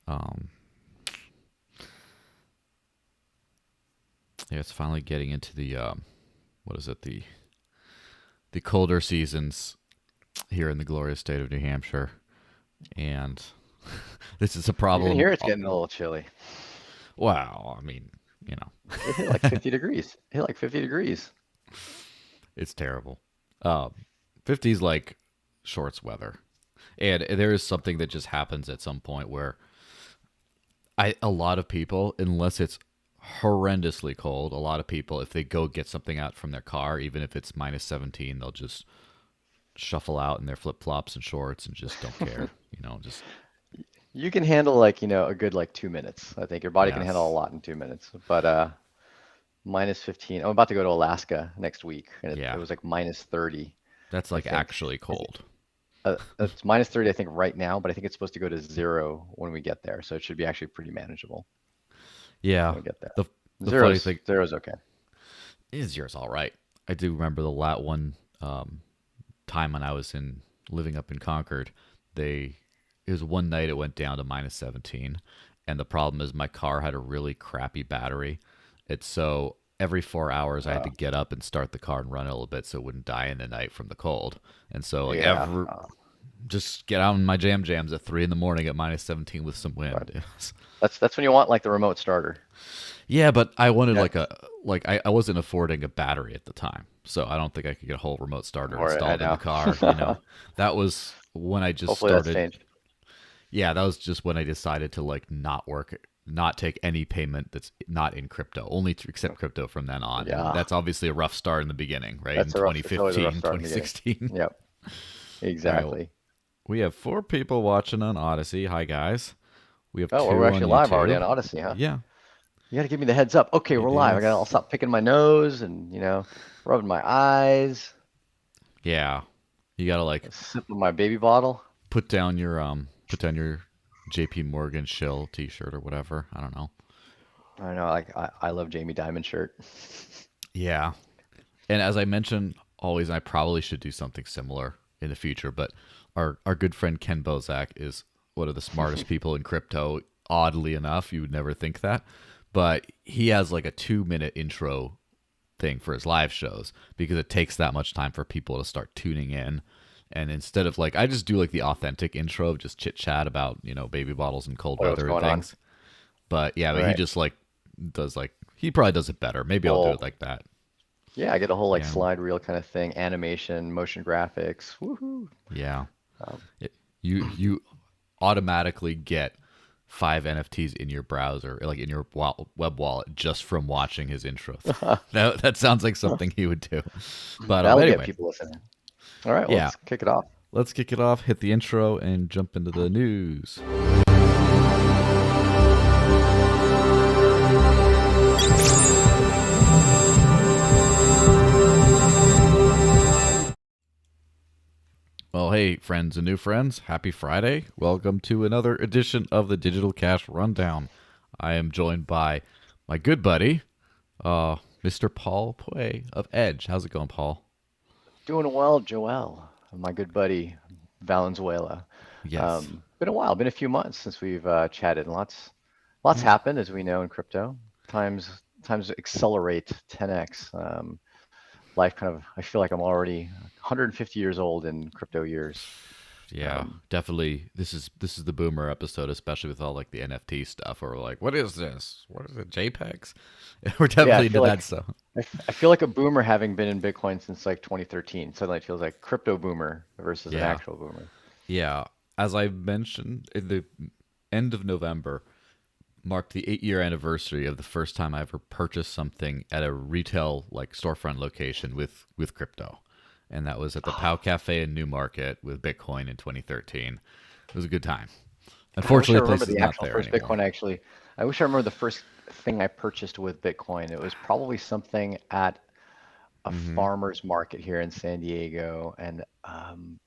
Um, yeah, it's finally getting into the what is it, the colder seasons here in the glorious state of New Hampshire, and this is a Even problem. here, it's getting a little chilly. Wow, I mean, you It hit know, like 50 degrees. It hit like 50 degrees. it's terrible. Um, 50's like shorts weather, and there is something that just happens at some point where a lot of people, unless it's horrendously cold, a lot of people, if they go get something out from their car, even if it's minus 17, they'll just shuffle out in their flip flops and shorts and just don't care. Just You can handle like, a good like 2 minutes. I think your body can handle a yes, lot in 2 minutes. But minus 15. I'm about to go to Alaska next week, and it yeah, was like minus 30, that's I like think. actually cold. It's minus 30, I think, right now, but I think it's supposed to go to zero when we get there. So it should be actually pretty manageable Yeah, when we get there. the the funny Zero's thing zero's okay. is yours all right. I do remember the lat one time when I was in living up in Concord. They It was one night it went down to minus 17, and the problem is my car had a really crappy battery. It's so every 4 hours I had Uh, to get up and start the car and run a little bit so it wouldn't die in the night from the cold. And so like yeah. every just get out in my jams at 3 in the morning at minus 17 with some Right. wind. That's when you want like the remote starter. Yeah, but I wanted Yeah. I wasn't affording a battery at the time, so I don't think I could get a whole remote starter Or I installed in the car. know. That was when I just Hopefully that's started. changed. Yeah, that was just when I decided to like not take any payment that's not in crypto, only to accept crypto from then on. And Yeah. that's obviously a rough start in the beginning, right? In It's always a rough 2015, start in the beginning. 2016. Yep. All right, well, Exactly. we have 4 people watching on Odyssey. Hi guys. We have Oh, well, we're two on actually live already on YouTube. Odysee, huh? Yeah, You got to give me the heads up. Okay, we're it live. I'll is. stop picking my nose and, rubbing my eyes, Yeah, you gotta like sipping my baby bottle. put down your JP Morgan shill t-shirt or whatever. I don't know. I know, like I love Jamie Dimon shirt. Yeah. And as I mentioned always, I probably should do something similar in the future, but our good friend Ken Bozak is one of the smartest people in crypto. Oddly enough, you would never think that. But he has like a 2 minute intro thing for his live shows because it takes that much time for people to start tuning in. And instead of like, I just do like the authentic intro of just chit chat about, baby bottles and cold What's weather and going on? things. But yeah, All but he right. just like does like, he probably does it better. Maybe I'll do it Well, like that. yeah, I get a whole like Yeah. slide reel kind of thing, animation, motion graphics. Woohoo. Yeah. Um, You automatically get 5 NFTs in your browser, like in your web wallet, just from watching his intro. That sounds like something he would do. But that'll get anyway, people listening. All right, well, yeah, let's kick it off. let's kick it off. Hit the intro and jump into the news. Well, hey, friends and new friends, happy Friday. Welcome to another edition of the Digital Cash Rundown. I am joined by my good buddy, Mr. Paul Puey of Edge. How's it going, Paul? Doing well, Joel, my good buddy Valenzuela. Yes. Been a while, been a few months since we've chatted, and lots Yeah. happened as we know in crypto. Times accelerate 10x. Life kind of, I feel like I'm already 150 years old in crypto years. Yeah, Um, definitely. This is the boomer episode, especially with all like the NFT stuff. Or we're like, what is this? What is it? JPEGs? We're yeah, definitely into that stuff. I feel like a boomer having been in Bitcoin since like 2013. Suddenly it feels like crypto boomer versus an Yeah, actual boomer. yeah. As I mentioned, in the end of November marked the 8 year anniversary of the first time I ever purchased something at a retail like storefront location with crypto, and that was at the Pow Cafe in Newmarket with Bitcoin in 2013. It was a good time. God, I wish I Unfortunately, the remember place is the not actual there first anymore. Bitcoin actually. I wish I remember the first thing I purchased with Bitcoin. It was probably something at a Hmm. farmer's market here in San Diego, and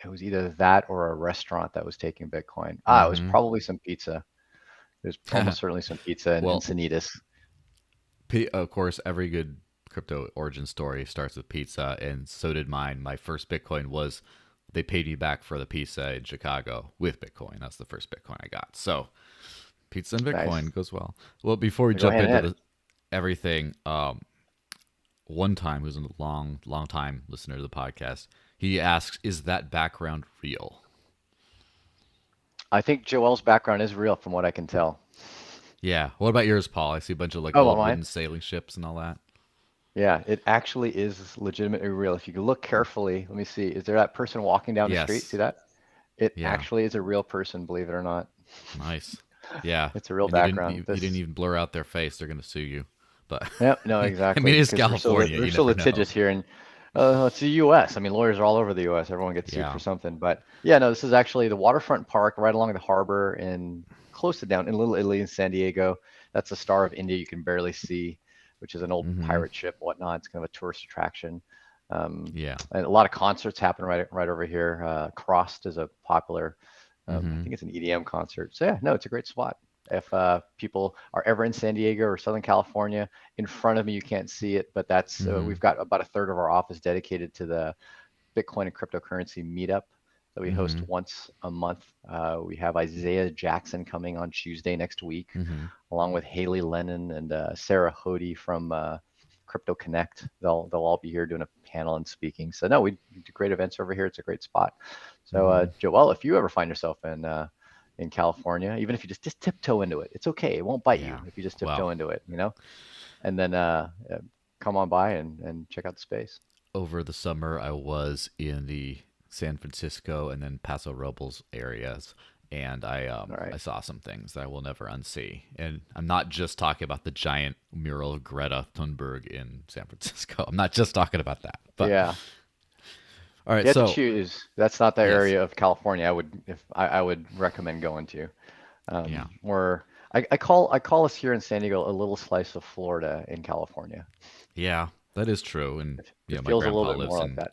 it was either that or a restaurant that was taking Bitcoin. It was Hmm. probably some pizza. It was almost certainly some pizza in Well, Encinitas. Of course, every good crypto origin story starts with pizza, and so did mine. My first Bitcoin was they paid me back for the pizza in Chicago with Bitcoin. That's the first Bitcoin I got. So Pizza and Nice. Bitcoin goes well. Well, before we They go jump hand in into hand. everything, one time, who's a long time listener to the podcast, he asks, "Is that background real?" I think Joel's background is real from what I can tell. Yeah. What about yours, Paul? I see a bunch of like Oh, well, old mine? wooden sailing ships and all that. Yeah, it actually is legitimately real. If you could look carefully, let me see. Is there that person walking down the street? See Yes. that? It Yeah. actually is a real person, believe it or not. Nice. Yeah. It's a real And you didn't background. you, you didn't This, even blur out their face. They're gonna sue you. But yep, no, I mean, exactly, it's because California. we're You so never know. litigious here, and it's the U.S. I mean, lawyers are all over the U.S. Everyone gets sued for Yeah. something, but yeah, no, this is actually the waterfront park right along the harbor in close to down in Little Italy in San Diego. That's the Star of India you can barely see, which is an old Mm-hmm. pirate ship, whatnot. It's kind of a tourist attraction. Yeah. And a lot of concerts happen right over here. Crossed is a popular, I Mm-hmm. think it's an EDM concert. So yeah, no, it's a great spot. If people are ever in San Diego or Southern California, in front of me, you can't see it, but that's Mm-hmm. we've got about a third of our office dedicated to the Bitcoin and cryptocurrency meetup that we host Mm-hmm. once a month. We have Isaiah Jackson coming on Tuesday next week, Mm-hmm. along with Haley Lennon and Sarah Hody from Crypto Connect. They'll all be here doing a panel and speaking. So no, we do great events over here. It's a great spot. So Mm-hmm. Joel, if you ever find yourself in California, even if you just tiptoe into it, it's okay. It won't bite you Yeah. if you just Well, tiptoe into it, you know. And then come on by and check out the space. over the summer, I was in the San Francisco and then Paso Robles areas, and All right. I saw some things that I will never unsee. And I'm not just talking about the giant mural of Greta Thunberg in San Francisco. I'm not just talking about that. But Yeah. all If right, you had to so choose, that's not the yes, area of California I would recommend going to. yeah, Or I call us here in San Diego a little slice of Florida in California. yeah, that is true. And you It know, feels a little bit more like that.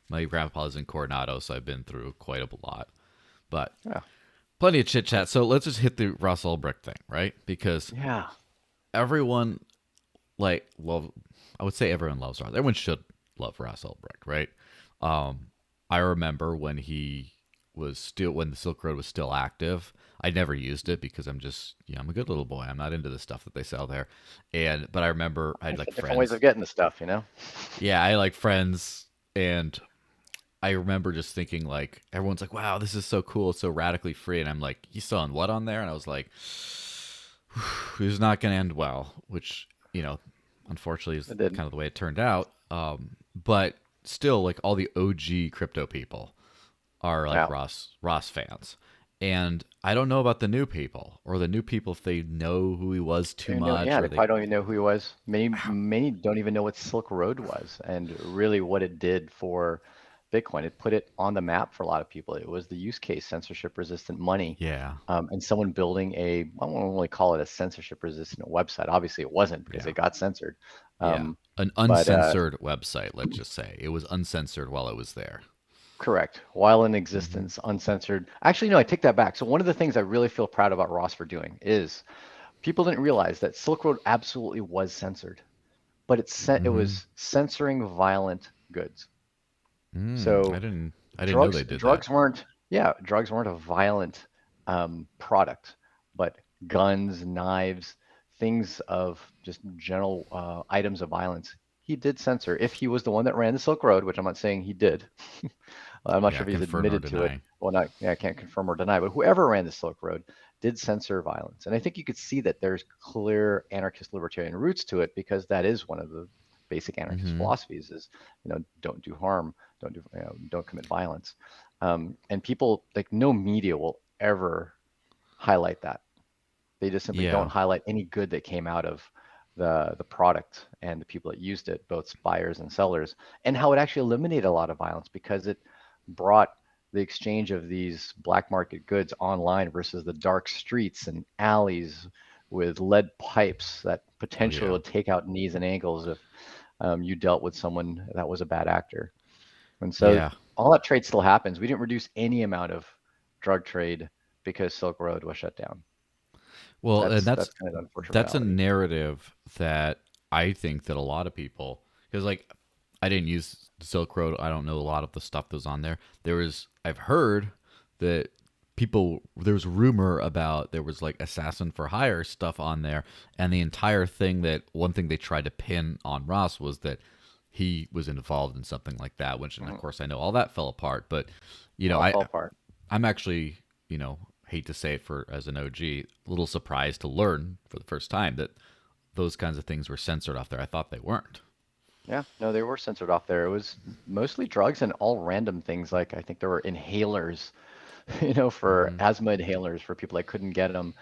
my grandpa lives in Coronado, so I've been through quite a lot. But Yeah. plenty of chit chat. So let's just hit the Ross Ulbricht thing, right? Because Yeah. everyone like love I would say everyone loves Ross. Everyone should love Ross Ulbricht, right? Um, I remember when the Silk Road was still active. I never used it because I'm just I'm a good little boy. I'm not into the stuff that they sell there. But I remember I had like Different ways of friends. getting the stuff, you know? Yeah, I had like friends and I remember just thinking like everyone's like, "Wow, this is so cool, it's so radically free," and I'm like, "You selling what on there?" And I was like, "This is not going to end well," which unfortunately is It did. kind of the way it turned out. But still, like all the OG crypto people are like Yeah. Ross fans, and I don't know about the new people or the new people if they know who he was too And much yeah, or they they. probably don't even know who he was. Many don't even know what Silk Road was and really what it did for Bitcoin. It put it on the map for a lot of people. It was the use case, censorship resistant money. Yeah, And someone building I won't really call it a censorship resistant website. Obviously, it wasn't because yeah, it got censored. yeah. Um, An but uncensored website. Let's just say it was uncensored while it was there. Correct. While in Hmm. existence, uncensored. Actually, no, I take that back. So one of the things I really feel proud about Ross for doing is people didn't realize that Silk Road absolutely was censored, but it Hmm. was censoring violent goods. I So didn't know they did that. drugs weren't a violent product, but guns, knives, things of just general items of violence. He did censor. If he was the one that ran the Silk Road, which I'm not saying he did, I'm not Yeah, sure if he's confirm or admitted to it. deny. Well, not, yeah, I can't confirm or deny, but whoever ran the Silk Road did censor violence. And I think you could see that there's clear anarchist libertarian roots to it because that is one of the basic anarchist Hmm. philosophies is, don't do harm, don't commit violence. And people like no media will ever highlight that. They just simply don't Yeah, highlight any good that came out of the product and the people that used it, both buyers and sellers, and how it actually eliminated a lot of violence because it brought the exchange of these black market goods online versus the dark streets and alleys with lead pipes that oh potentially yeah, would take out knees and ankles if you dealt with someone that was a bad actor. And so yeah. all that trade still happens. We didn't reduce any amount of drug trade because Silk Road was shut down. Well, and That's kind of the unfortunate that's a reality. narrative that I think that a lot of people, because like I didn't use Silk Road, I don't know a lot of the stuff that was on there. I've heard that there was rumor about there was like assassin for hire stuff on there, and the entire thing that one thing they tried to pin on Ross was that he was involved in something like that, which, and of course I know all that fell apart, but It all fell apart. I'm actually, hate to say it for as an OG, a little surprised to learn for the first time that those kinds of things were censored off there. I thought they weren't. Yeah, no, they were censored off there. It was mostly drugs and all random things. Like I think there were inhalers, for Mm-hmm. asthma inhalers for people that couldn't get them.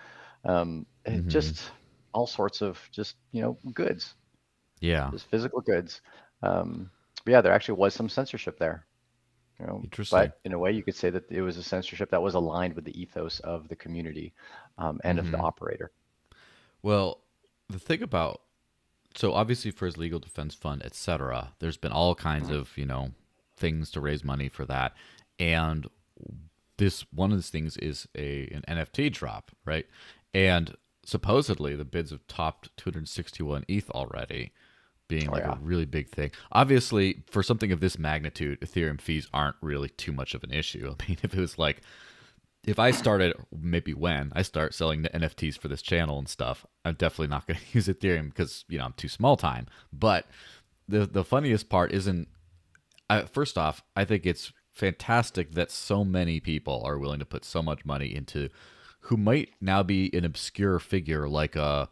And Mm-hmm. just all sorts of just, goods, Yeah. just physical goods. But yeah, there actually was some censorship there. Interesting. But in a way, you could say that it was a censorship that was aligned with the ethos of the community, and of the Mm-hmm. operator. Well, the thing about so obviously for his legal defense fund, etc., there's been all kinds Mhm. of things to raise money for that, and this one of these things is an NFT drop, right? And supposedly the bids have topped 261 ETH already, being Oh like a yeah, really big thing. Obviously, for something of this magnitude, Ethereum fees aren't really too much of an issue. I mean, if it was like if I started, maybe when I start selling the NFTs for this channel and stuff, I'm definitely not going to use Ethereum because I'm too small time. But the funniest part isn't. First off, I think it's fantastic that so many people are willing to put so much money into who might now be an obscure figure like a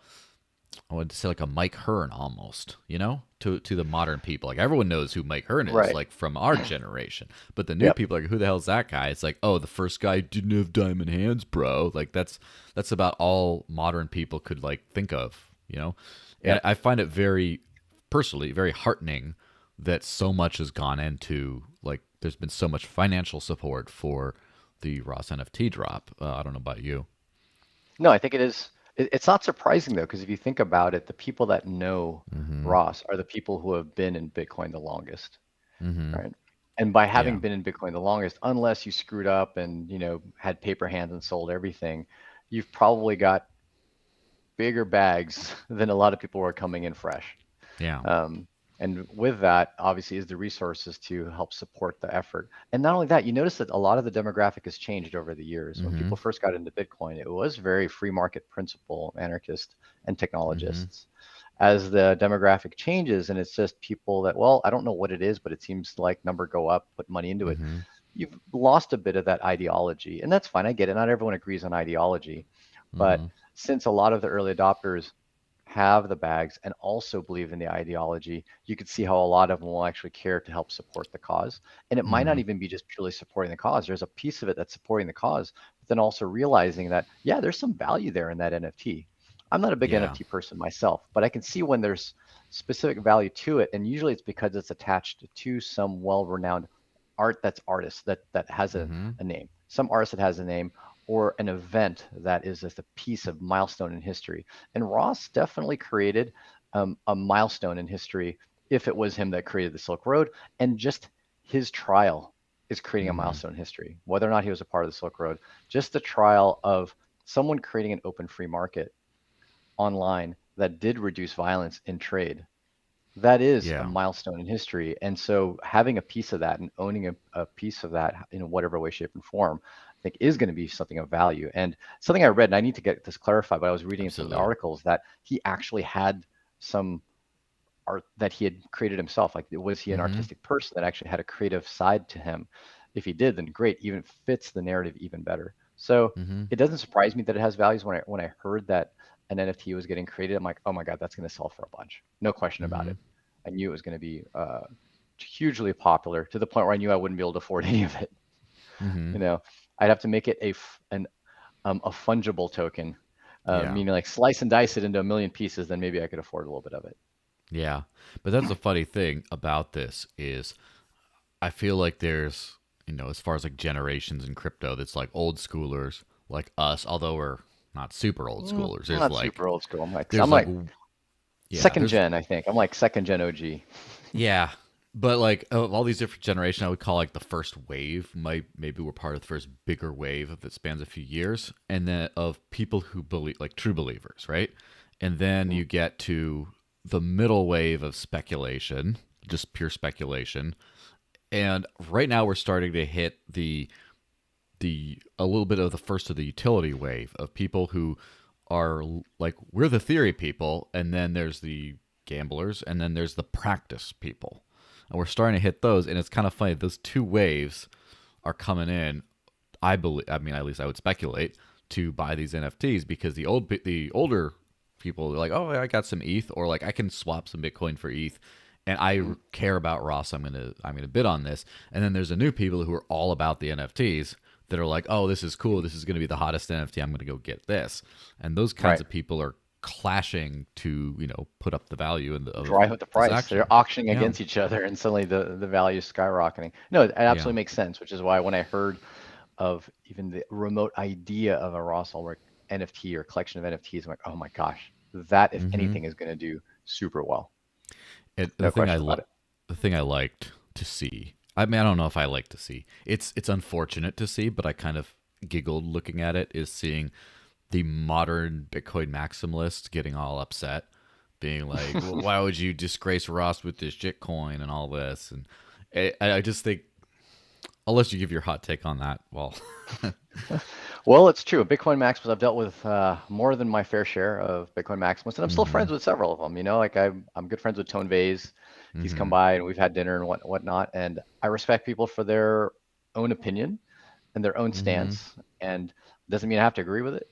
I would say like a Mike Hearn almost, to the modern people. Like everyone knows who Mike Hearn is, right. like from our generation. But the new Yep. people are like, who the hell's that guy? It's like, oh, the first guy didn't have diamond hands, bro. Like that's about all modern people could like think of. And Yep. I find it very personally very heartening that so much has gone into like there's been so much financial support for the Ross NFT drop. I don't know about you. No, I think it is. It's not surprising though, because if you think about it, the people that know Mm-hmm. Ross are the people who have been in Bitcoin the longest, Mm-hmm. right? And by having Yeah. been in Bitcoin the longest, unless you screwed up and had paper hands and sold everything, you've probably got bigger bags than a lot of people who are coming in fresh. Yeah. Um, and with that, obviously, is the resources to help support the effort. And not only that, you notice that a lot of the demographic has changed over the years. When Mm-hmm. people first got into Bitcoin, it was very free market principle, anarchist, and Mm-hmm. technologists. As the demographic changes, and it's just people that, well, I don't know what it is, but it seems like number go up, put money into it. Mm-hmm. You've lost a bit of that ideology, and that's fine. I get it. Not everyone agrees on ideology, but Mm-hmm. since a lot of the early adopters have the bags and also believe in the ideology, you could see how a lot of them will actually care to help support the cause. And it might not Mm-hmm. even be just purely supporting the cause. There's a piece of it that's supporting the cause, but then also realizing that, yeah, there's some value there in that NFT. I'm not a big Yeah. NFT person myself, but I can see when there's specific value to it. And usually it's because it's attached to some well-renowned art that's artist that has Mm-hmm. a name, some artist that has a name, or an event that is just a piece of milestone in history. And Ross definitely created a milestone in history if it was him that created the Silk Road. And just his trial is creating a Mm-hmm. milestone in history, whether or not he was a part of the Silk Road. Just the trial of someone creating an open free market online that did reduce violence in trade, that is a Yeah. milestone in history. And so having a piece of that and owning a piece of that in whatever way, shape, and form, I think is going to be something of value. And something I read, and I need to get this clarified, but I was reading in some of the Absolutely. articles that he actually had some art that he had created himself. Like, was he an Mm-hmm. artistic person that actually had a creative side to him? If he did, then great, even fits the narrative even better. So Mm-hmm. it doesn't surprise me that it has values. When I heard that an NFT was getting created, I'm like, oh my God, that's going to sell for a bunch. No question about Mm-hmm. it. I knew it was going to be hugely popular to the point where I knew I wouldn't be able to afford any of it. Mm-hmm. You know, I'd have to make it a fungible token, Yeah. meaning like slice and dice it into a million pieces. Then maybe I could afford a little bit of it. Yeah. But that's the funny thing about this is I feel like there's, as far as like generations in crypto, that's like old schoolers like us, although we're not super old schoolers. I'm There's not like, super old school. I'm like there's like, yeah, second there's, gen. I think I'm like second gen OG. yeah. But like of all these different generations, I would call like the first wave. Maybe we're part of the first bigger wave that spans a few years, and then of people who believe, like true believers, right? And then Mhm. you get to the middle wave of speculation, just pure speculation. And right now we're starting to hit the a little bit of the first of the utility wave of people who are like, we're the theory people, and then there's the gamblers, and then there's the practice people, and we're starting to hit those. And it's kind of funny, those two waves are coming in. I believe, I mean, at least I would speculate, to buy these NFTs, because the older people are like, oh, I got some ETH, or like I can swap some Bitcoin for ETH, and I care about Ross. I'm gonna bid on this. And then there's the new people who are all about the NFTs, that are like, oh, this is cool. This is gonna be the hottest NFT. I'm gonna go get this. And those kinds Right. of people are clashing to, put up the value of Drive up the this price. action. They're auctioning Yeah, against each other, and suddenly the value is skyrocketing. No, it yeah. absolutely makes sense, which is why when I heard of even the remote idea of a Ross Ulbricht NFT or collection of NFTs, I'm like, oh my gosh, that if hmm anything is going to do super well. And No question about it. the thing I liked to see. I mean, I don't know if I like to see. It's unfortunate to see, but I kind of giggled looking at it. Is seeing the modern Bitcoin maximalist getting all upset, being like, well, "Why would you disgrace Ross with this shitcoin and all this?" And I just think, unless you give your hot take on that, well, Well, it's true. Bitcoin Maximus, I've dealt with more than my fair share of Bitcoin Maximus, and I'm still hmm friends with several of them. Like I'm good friends with Tone Vase. He's come hmm by and we've had dinner and whatnot. And I respect people for their own opinion and their own hmm stance. And doesn't mean I have to agree with it.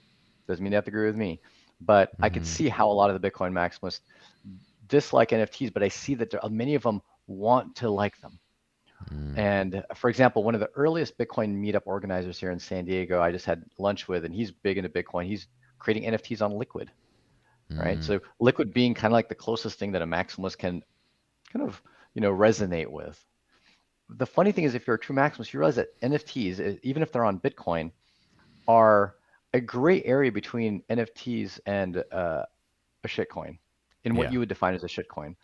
Doesn't mean they have to agree with me. But I could hmm see how a lot of the Bitcoin Maximalists dislike NFTs, but I see that many of them want to like them. And for example, one of the earliest Bitcoin meetup organizers here in San Diego, I just had lunch with, and he's big into Bitcoin. He's creating NFTs on Liquid, right? hmm So Liquid being kind of like the closest thing that a maximalist can kind of, resonate with. The funny thing is, if you're a true maximalist, you realize that NFTs, even if they're on Bitcoin, are a gray area between NFTs and a shitcoin in what yeah. you would define as a shitcoin.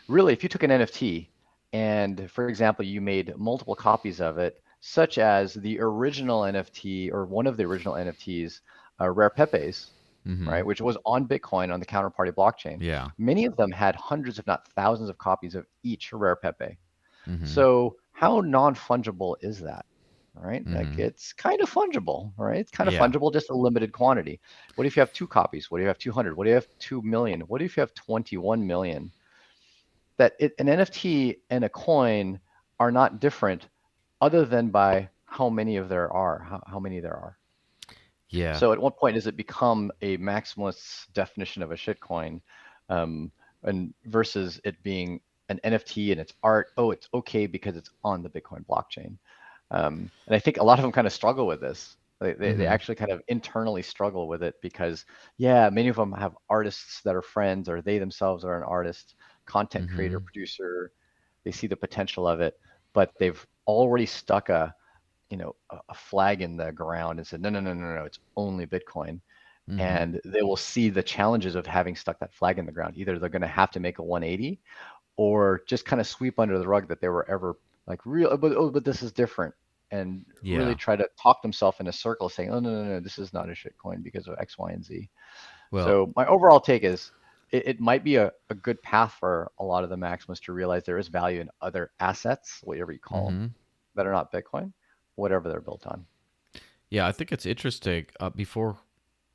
Really, if you took an NFT and, for example, you made multiple copies of it, such as the original NFT or one of the original NFTs, Rare Pepe's, hmm right, which was on Bitcoin on the counterparty blockchain, yeah. many of them had hundreds, if not thousands, of copies of each Rare Pepe. hmm So how non-fungible is that? Right? Like hmm it's kind of fungible, right? It's kind of yeah. fungible, just a limited quantity. What if you have two copies? What if you have 200? What if you have 2 million? What if you have 21 million? An NFT and a coin are not different other than by how many there are. Yeah. So at what point does it become a maximalist's definition of a shitcoin, and versus it being an NFT and it's art? Oh, it's okay because it's on the Bitcoin blockchain. And I think a lot of them kind of struggle with this. They hmm actually kind of internally struggle with it because, yeah, many of them have artists that are friends, or they themselves are an artist, content creator, hmm producer. They see the potential of it, but they've already stuck a flag in the ground and said, no, no, no, no, no, it's only Bitcoin. hmm And they will see the challenges of having stuck that flag in the ground. Either they're going to have to make a 180 or just kind of sweep under the rug that they were ever like real, but this is different, and really Yeah. try to talk themselves in a circle saying, oh, no, no, no, this is not a shitcoin because of X, Y, and Z. Well. So my overall take is it might be a good path for a lot of the maximalists to realize there is value in other assets, whatever you call them, hmm that are not Bitcoin, whatever they're built on. Yeah, I think it's interesting. Before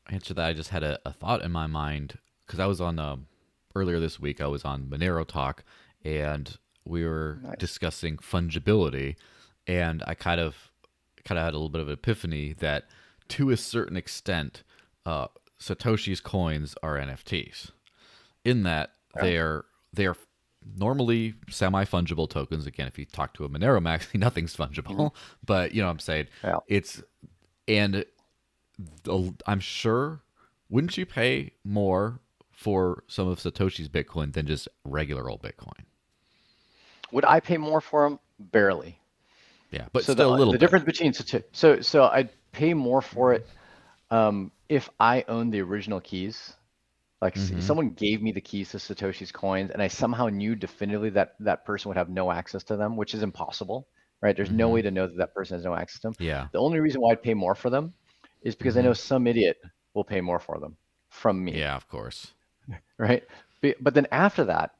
I answer that, I just had a thought in my mind, because I was on earlier this week. I was on Monero Talk, and we were Nice. discussing fungibility, and I kind of had a little bit of an epiphany that, to a certain extent, uh, Satoshi's coins are NFTs, in that Yeah. they are normally semi-fungible tokens. Again, if you talk to a Monero Max, nothing's Mhm. fungible, but you know what I'm saying. Yeah. It's and I'm sure, wouldn't you pay more for some of Satoshi's Bitcoin than just regular old Bitcoin? Would I pay more for them? Barely. Yeah, but So still a little the bit. difference between so I'd pay more for it if I own the original keys. Like Mm-hmm. someone gave me the keys to Satoshi's coins, and I somehow knew definitively that that person would have no access to them, which is impossible, right? There's no Mm-hmm. way to know that that person has no access to them. Yeah. The only reason why I'd pay more for them is because I Mm-hmm. know some idiot will pay more for them from me, Yeah, of course. right? But then after that,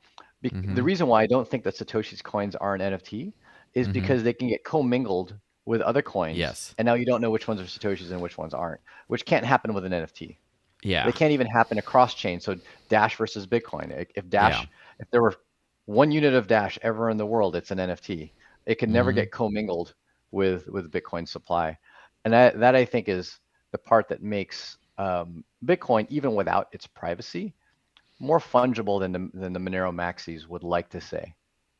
the Mm-hmm. reason why I don't think that Satoshi's coins are an NFT is Mm-hmm. because they can get commingled. with other coins, Yes. and now you don't know which ones are Satoshis and which ones aren't, which can't happen with an NFT. They Yeah. can't even happen across chain. So Dash versus Bitcoin. Yeah. If there were 1 unit of Dash ever in the world, it's an NFT. It can never Hmm. get commingled with Bitcoin supply, and that I think is the part that makes Bitcoin, even without its privacy, more fungible than the Monero maxis would like to say.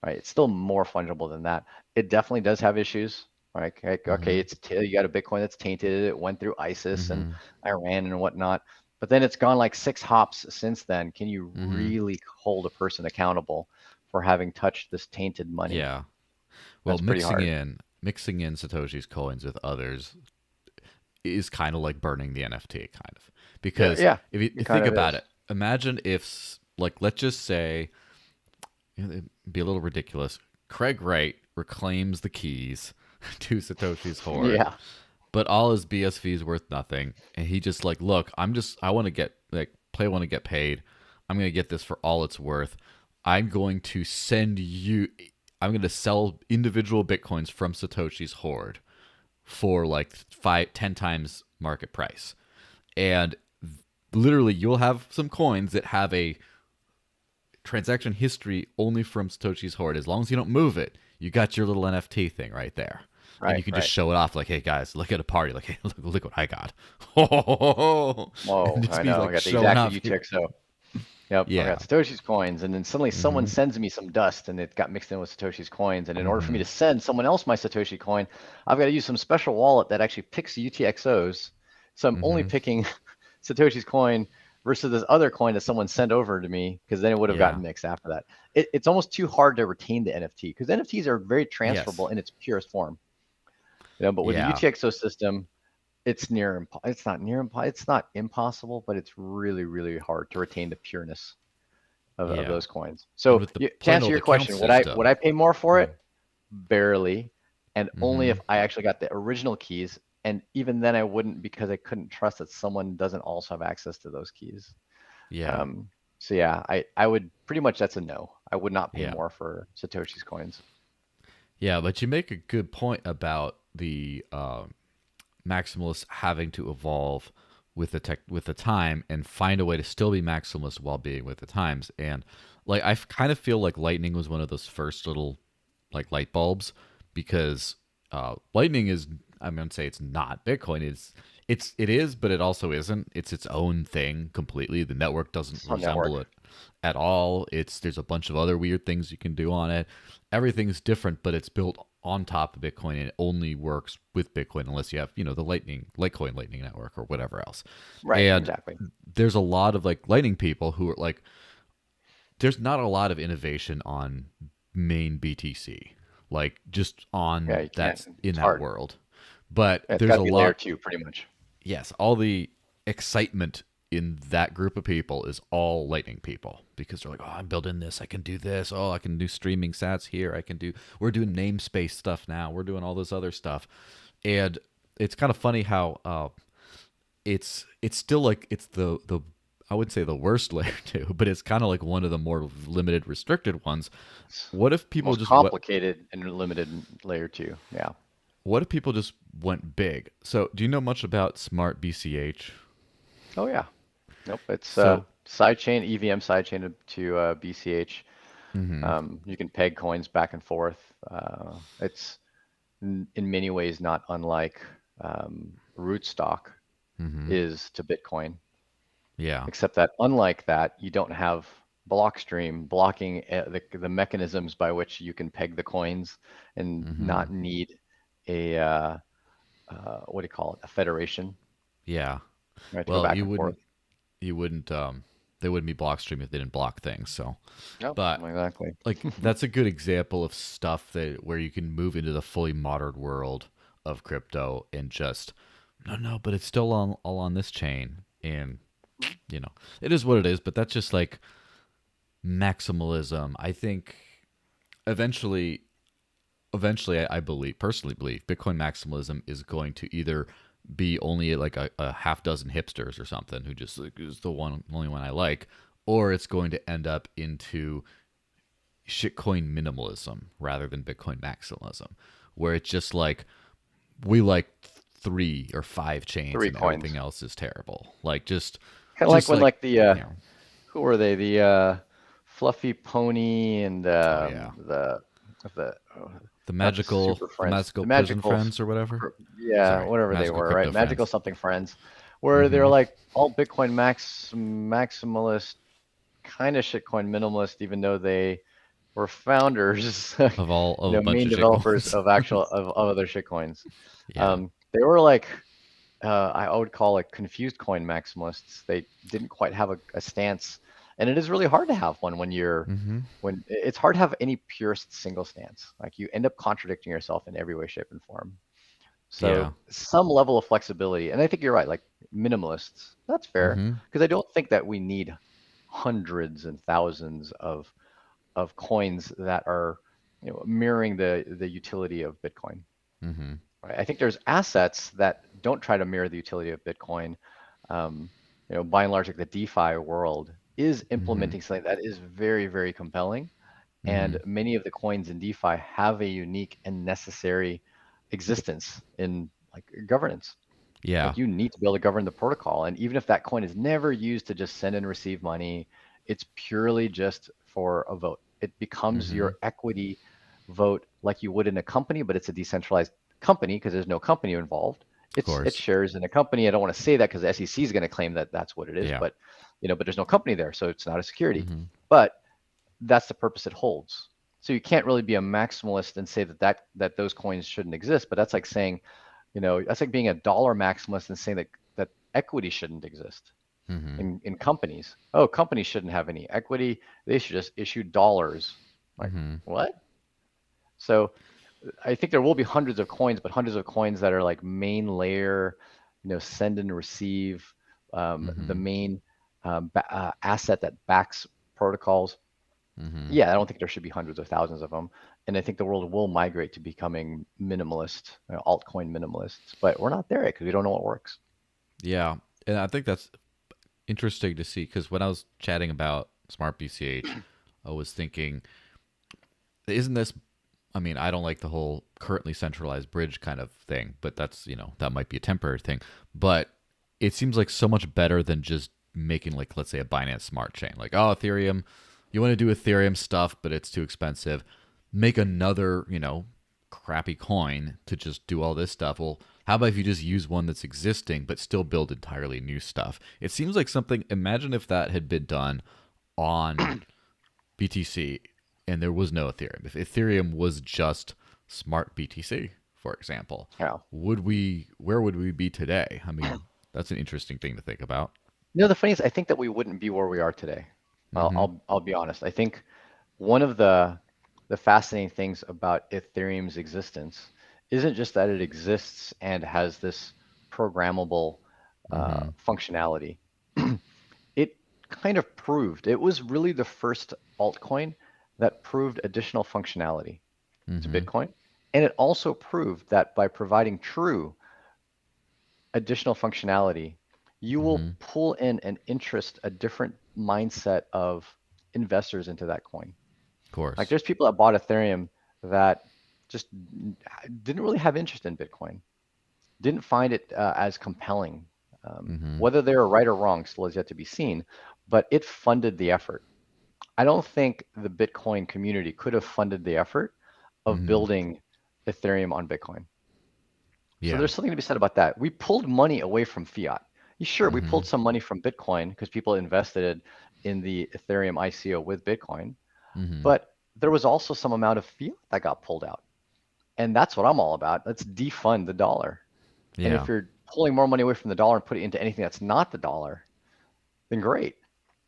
Right? It's still more fungible than that. It definitely does have issues. Right? Okay, Hmm. you got a Bitcoin that's tainted. It went through ISIS and Hmm. Iran and whatnot. But then it's gone like 6 hops since then. Can you Hmm. really hold a person accountable for having touched this tainted money? Yeah. Well, That's pretty hard. mixing in Satoshi's coins with others is kind of like burning the NFT, kind of. Yeah, Because yeah, if you it think kind of about is. it, imagine if, like, let's just say, it'd be a little ridiculous. Craig Wright reclaims the keys to Satoshi's hoard, Yeah, but all his BSV is worth nothing, and he just like, look, I want to get like play, want to get paid. I'm gonna get this for all it's worth. I'm going to send you. I'm going to sell individual bitcoins from Satoshi's hoard for like 5, 10 times market price, and literally you'll have some coins that have a transaction history only from Satoshi's hoard. As long as you don't move it, you got your little NFT thing right there. And right, you can just right. show it off like, hey guys, look at a party. Like, hey, look what I got. And Whoa, just I be know. I like got the showing exact off. UTXO. Yep, I Yeah. got Satoshi's coins, and then suddenly someone Mm-hmm. sends me some dust, and it got mixed in with Satoshi's coins. And in order for me Mm-hmm. to send someone else my Satoshi coin, I've got to use some special wallet that actually picks UTXOs. So I'm only Mm-hmm. picking Satoshi's coin versus this other coin that someone sent over to me, because then it would have Yeah. gotten mixed after that. It's almost too hard to retain the NFT because NFTs are very Yes. transferable in its purest form. But with the Yeah. UTXO system, it's not impossible, but it's really, really hard to retain the pureness of Yeah. those coins. And So with the to plain answer old your account question, would system. I pay more for it? Barely, and only Mm-hmm. if I actually got the original keys. And even then, I wouldn't, because I couldn't trust that someone doesn't also have access to those keys. Yeah. Um, so yeah, I would pretty much, that's a no. I would not pay Yeah. more for Satoshi's coins. Yeah. But you make a good point about the maximalists having to evolve with the time and find a way to still be maximalist while being with the times. And like kind of feel like Lightning was one of those first little like light bulbs, because Lightning is, I'm gonna say it's not Bitcoin. It is, but it also isn't. It's its own thing completely. The network doesn't It's on resemble network. it at all. There's a bunch of other weird things you can do on it. Everything's different, but it's built on top of Bitcoin, and it only works with Bitcoin unless you have, the Litecoin Lightning Network or whatever else. Right, And exactly. there's a lot of like Lightning people who are like, there's not a lot of innovation on main BTC, like just Yeah, on you can't. that's in It's that hard. world. But It's there's got a to be layer lot, two, pretty much. yes, all the excitement in that group of people is all Lightning people, because they're like, oh, I'm building this, I can do this, oh, I can do streaming sats here, we're doing namespace stuff now, we're doing all this other stuff. And it's kind of funny how it's still like it's the I would say the worst layer two, but it's kind of like one of the more limited, restricted ones. It's What if the people most just went? complicated and limited layer two. Yeah. What if people just went big? So, do you know much about Smart BCH? Oh yeah. Nope. It's So, sidechain, EVM sidechain to BCH. hmm. You can peg coins back and forth. It's in many ways not unlike Rootstock Hmm. is to Bitcoin, Yeah. except that unlike that, you don't have Blockstream blocking the mechanisms by which you can peg the coins and Hmm. not need a what do you call it? A federation, Yeah. right? To go Well, back and forth. you wouldn't, they wouldn't be Blockstream if they didn't block things. So, Yep, but exactly. like that's a good example of stuff that where you can move into the fully modern world of crypto and just no, but it's still on all on this chain, and it is what it is. But that's just like maximalism. I think eventually, I believe, personally believe, Bitcoin maximalism is going to either be only like a half dozen hipsters or something who just like, is the only one I like, or it's going to end up into shitcoin minimalism rather than Bitcoin maximalism, where it's just like we like 3 or 5 chains, Three and everything coins. else is terrible. Like Kind of like just when like like the you know. who were they? The Fluffy Pony and Oh yeah, the not the Super the Friends, magical the prison magical, friends or whatever. yeah, Sorry, whatever they magical were, right? crypto Magical friends. something Friends, where they're Mm-hmm. like all Bitcoin maximalist, kind of shitcoin minimalist, even though they were founders, Of a bunch main of shit developers coins. of of other shitcoins. Yeah. They were like I would call it confused coin maximalists. They didn't quite have a stance, and it is really hard to have one Mm-hmm. when it's hard to have any purest single stance. Like you end up contradicting yourself in every way, shape, and form. Yeah. So some level of flexibility, and I think you're right. Like minimalists, that's fair Mm-hmm. because I don't think that we need hundreds and thousands of coins that are mirroring the utility of Bitcoin. Mm-hmm. Right? I think there's assets that don't try to mirror the utility of Bitcoin. Um, by and large, like the DeFi world is Mm-hmm. implementing something that is very, very compelling. Mm-hmm. And many of the coins in DeFi have a unique and necessary existence in like governance. Yeah. Like you need to be able to govern the protocol. And even if that coin is never used to just send and receive money, it's purely just for a vote. It becomes Mm-hmm. your equity vote like you would in a company, but it's a decentralized company because there's no company involved. Of It course. shares in a company. I don't want to say that because the SEC is going to claim that that's what it is, Yeah. but but there's no company there, so it's not a security. Mm-hmm. But that's the purpose it holds. So you can't really be a maximalist and say that those coins shouldn't exist. But that's like saying, that's like being a dollar maximalist and saying that equity shouldn't exist Mm-hmm. in companies. Oh, companies shouldn't have any equity. They should just issue dollars. Like Mm-hmm. what? So I think there will be hundreds of coins, but hundreds of coins that are like main layer, send and receive, the Mm-hmm. main asset that backs protocols. Mm-hmm. Yeah, I don't think there should be hundreds of thousands of them. And I think the world will migrate to becoming minimalist, altcoin minimalists. But we're not there yet because we don't know what works. Yeah. And I think that's interesting to see because when I was chatting about Smart BCH, I was thinking, isn't this? I mean, I don't like the whole currently centralized bridge kind of thing, but that's, that might be a temporary thing. But it seems like so much better than just making, like, let's say a Binance Smart Chain. Like, oh, Ethereum, you want to do Ethereum stuff, but it's too expensive. Make another, crappy coin to just do all this stuff. Well, how about if you just use one that's existing, but still build entirely new stuff? It seems like something, imagine if that had been done on BTC and there was no Ethereum. If Ethereum was just smart BTC, for example, Yeah. where would we be today? I mean, that's an interesting thing to think about. The funny is, I think that we wouldn't be where we are today. I'll Mm-hmm. I'll be honest. I think one of the fascinating things about Ethereum's existence isn't just that it exists and has this programmable Mm-hmm. functionality. It kind of proved it was really the first altcoin that proved additional functionality to Mm-hmm. Bitcoin. And it also proved that by providing true additional functionality, you will Mm-hmm. pull in and interest a different mindset of investors into that coin. Of Like course. there's people that bought Ethereum that just didn't really have interest in Bitcoin, didn't find it as compelling. Mm-hmm. Whether they were right or wrong still is yet to be seen, but it funded the effort. I don't think the Bitcoin community could have funded the effort of Mm-hmm. building Ethereum on Bitcoin. So Yeah. there's something to be said about that. We pulled money away from fiat. Sure, we Mm-hmm. pulled some money from Bitcoin because people invested in the Ethereum ICO with Bitcoin, Mm-hmm. but there was also some amount of fiat that got pulled out. And that's what I'm all about. Let's defund the dollar. And if Yeah. you're pulling more money away from the dollar and putting it into anything that's not the dollar, then great.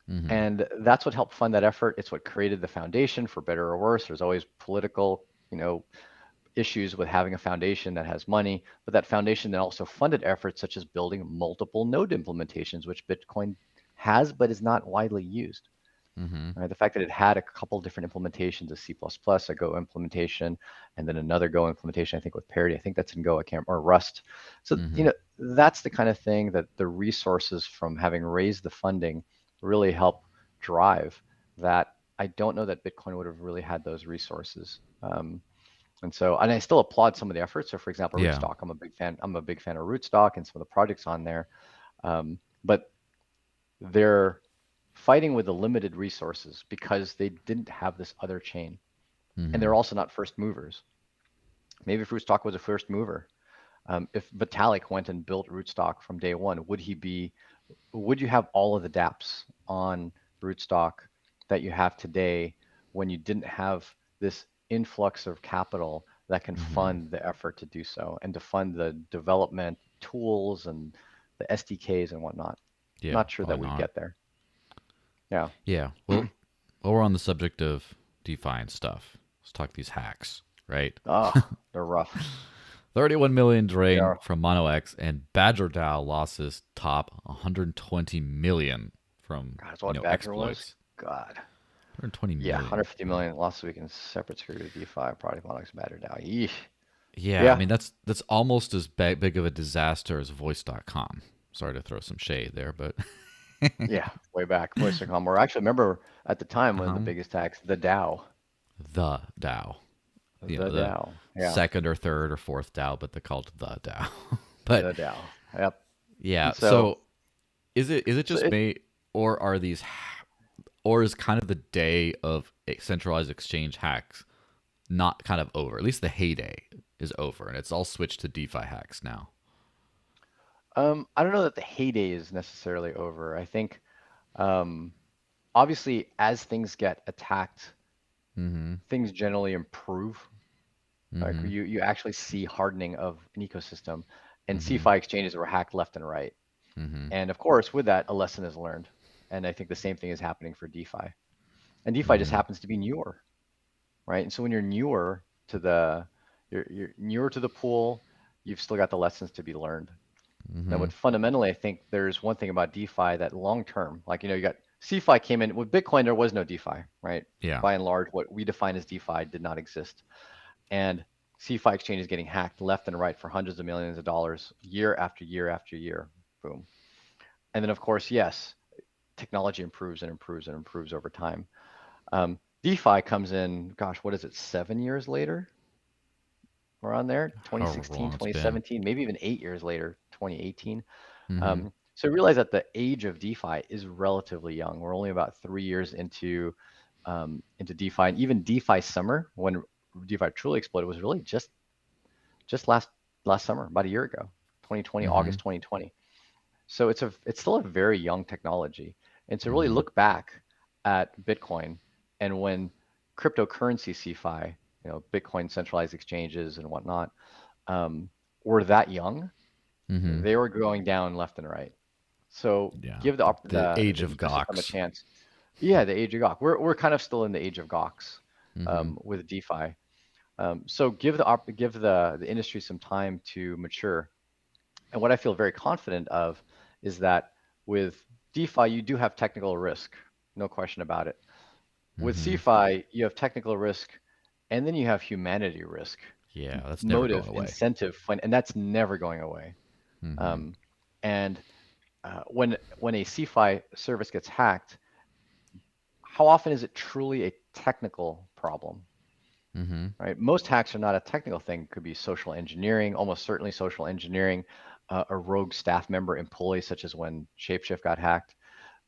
Mm-hmm. And that's what helped fund that effort. It's what created the foundation, for better or worse. There's always political, issues with having a foundation that has money, but that foundation then also funded efforts such as building multiple node implementations, which Bitcoin has but is not widely used. Mm-hmm. Right? The fact that it had a couple different implementations of C++, a Go implementation, and then another Go implementation, I think with parity. I think that's in Go, I can't, or Rust. So, Mm-hmm. that's the kind of thing that the resources from having raised the funding really help drive that. I don't know that Bitcoin would have really had those resources. And so, and I still applaud some of the efforts. So for example, Yeah. Rootstock, I'm a big fan of Rootstock and some of the projects on there. But they're fighting with the limited resources because they didn't have this other chain. And they're also not first movers. Maybe if Rootstock was a first mover, if Vitalik went and built Rootstock from day one, would you have all of the dApps on Rootstock that you have today when you didn't have this influx of capital that can fund the effort to do so and to fund the development tools and the SDKs and whatnot? Yeah. Not sure that Probably we'd not. get there. Yeah. Yeah. Well, while we're on the subject of DeFi and stuff, let's talk these hacks, right? Oh, they're rough. 31 million They drained are. from MonoX, and Badger DAO losses top 120 million from God, that's what Badger was. exploits. God. 120 Yeah, million. 150 million last week in separate security DeFi product Monex Badger DAO. Yeesh. Yeah, I Yeah. mean that's almost as big of a disaster as Voice.com. Sorry to throw some shade there, but Yeah. Way back. Voice.com. Or actually, remember at the time one of the uh-huh. biggest hacks, the DAO. The DAO. The The DAO. Yeah. second or third or fourth DAO, but they're called the DAO. But The DAO. Yep. yeah, And so, so is it so just it, me, or are these, or is kind of the day of centralized exchange hacks not kind of over? At least the heyday is over, and it's all switched to DeFi hacks now. I don't know that the heyday is necessarily over. I think, um, obviously, as things get attacked, Mm-hmm. things generally improve. Like Mm-hmm. you actually see hardening of an ecosystem, and Mm-hmm. CeFi exchanges were hacked left and right. Mm-hmm. And of course, with that, a lesson is learned. And I think the same thing is happening for DeFi. And DeFi just Mm-hmm. happens to be newer, right? And so when you're newer to the you're newer to the pool, you've still got the lessons to be learned. Now, Mm-hmm. what fundamentally I think there's one thing about DeFi that long term, like you got CeFi came in with Bitcoin, there was no DeFi, right? Yeah. By and large, what we define as DeFi did not exist. And CeFi exchange is getting hacked left and right for hundreds of millions of dollars year after year after year. Boom. And then of course, yes, technology improves and improves and improves over time. DeFi comes in, gosh, what is it, 7 years later? Around there, However 2016, long it's been. 2017, maybe even 8 years later, 2018. Mm-hmm. So realize that the age of DeFi is relatively young. We're only about 3 years into DeFi, and even DeFi summer, when DeFi truly exploded, was really just last summer, about a year ago, 2020, Mm-hmm. August 2020. So it's still a very young technology. And to really Mm-hmm. look back at Bitcoin and when cryptocurrency CeFi, Bitcoin centralized exchanges and whatnot, were that young, Mm-hmm. they were going down left and right. So Yeah. give The age the of ecosystem a Gox. chance. Yeah, the age of Gawk. We're kind of still in the age of Gawks Mm-hmm. with DeFi. So give the industry some time to mature. And what I feel very confident of is that with DeFi, you do have technical risk, no question about it. With Mm-hmm. CeFi, you have technical risk, and then you have humanity risk, Yeah, that's never going motive, away. incentive, and that's never going away. Mm-hmm. Um, and when a CeFi service gets hacked, how often is it truly a technical problem? Mm-hmm. Right? Most hacks are not a technical thing. It could be social engineering, almost certainly social engineering, a rogue staff member employee, such as when Shapeshift got hacked.